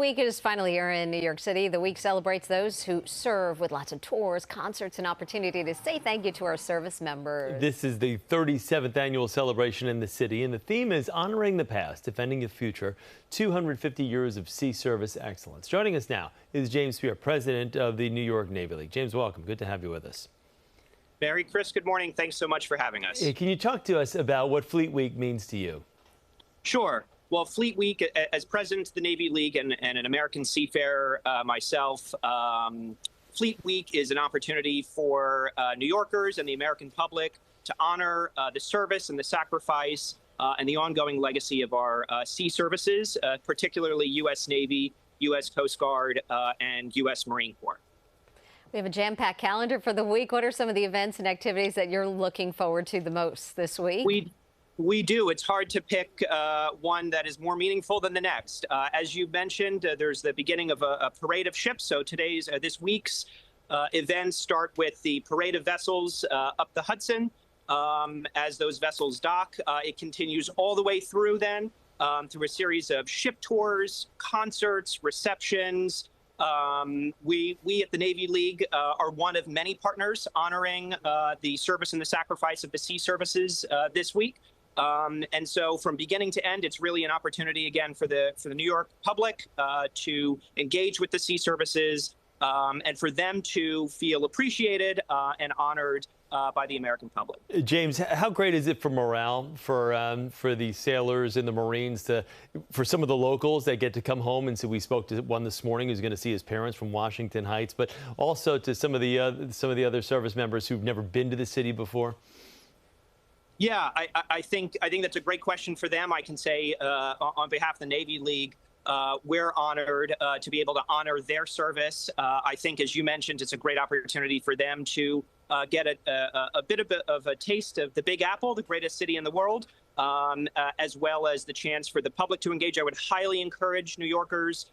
Week is finally here in New York City. The week celebrates those who serve with lots of tours, concerts, and opportunity to say thank you to our service members. This is the 37th annual celebration in the city, and the theme is honoring the past, defending the future, 250 years of sea service excellence. Joining us now is James Spear, president of the New York Navy League. James, welcome. Good to have you with us. Barry, Chris, good morning. Thanks so much for having us. Can you talk to us about what Fleet Week means to you? Sure. Well, Fleet Week, as president of the Navy League and an American seafarer myself, Fleet Week is an opportunity for New Yorkers and the American public to honor the service and the sacrifice and the ongoing legacy of our sea services, particularly U.S. Navy, U.S. Coast Guard, and U.S. Marine Corps. We have a jam-packed calendar for the week. What are some of the events and activities that you're looking forward to the most this week? We do. It's hard to pick one that is more meaningful than the next. As you mentioned, there's the beginning of a parade of ships. So this week's events start with the parade of vessels up the Hudson as those vessels dock. It continues all the way through then through a series of ship tours, concerts, receptions. We at the Navy League are one of many partners honoring the service and the sacrifice of the sea services this week. And so from beginning to end, it's really an opportunity, again, for the New York public to engage with the sea services and for them to feel appreciated and honored by the American public. James, how great is it for morale for the sailors and the Marines, for some of the locals that get to come home? And so we spoke to one this morning who's going to see his parents from Washington Heights, but also to some of the other service members who've never been to the city before. Yeah, I think that's a great question for them. I can say on behalf of the Navy League, we're honored to be able to honor their service. I think, as you mentioned, it's a great opportunity for them to get a bit of a taste of the Big Apple, the greatest city in the world, as well as the chance for the public to engage. I would highly encourage New Yorkers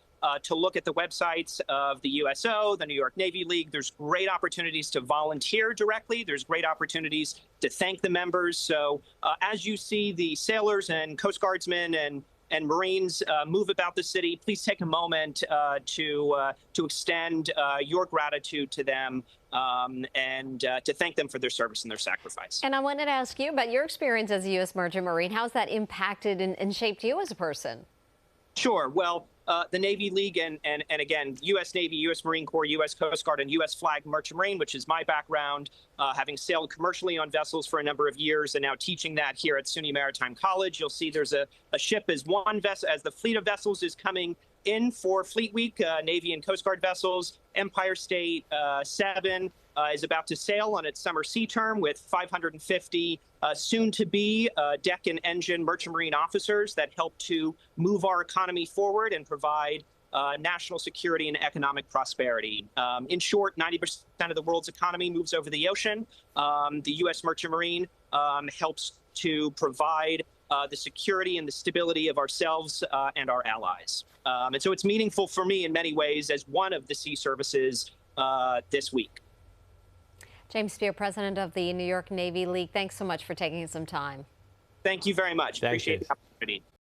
to look at the websites of the USO, the New York Navy League. There's great opportunities to volunteer directly. There's great opportunities to thank the members. So as you see the sailors and Coast Guardsmen and Marines move about the city, please take a moment to extend your gratitude to them and to thank them for their service and their sacrifice. And I wanted to ask you about your experience as a U.S. Merchant Marine. How's that impacted and shaped you as a person? Sure. Well, the Navy League and again, U.S. Navy, U.S. Marine Corps, U.S. Coast Guard, and U.S. Flag Merchant Marine, which is my background, having sailed commercially on vessels for a number of years and now teaching that here at SUNY Maritime College. You'll see there's a ship as one vessel, as the fleet of vessels is coming in for Fleet Week, Navy and Coast Guard vessels. Empire State 7 is about to sail on its summer sea term with 550 soon-to-be deck and engine merchant marine officers that help to move our economy forward and provide national security and economic prosperity. In short, 90% of the world's economy moves over the ocean. The U.S. Merchant Marine helps to provide the security and the stability of ourselves and our allies. And so it's meaningful for me in many ways as one of the sea services this week. James Spear, president of the New York Navy League, thanks so much for taking some time. Thank you very much. Thanks, Appreciate James. the opportunity.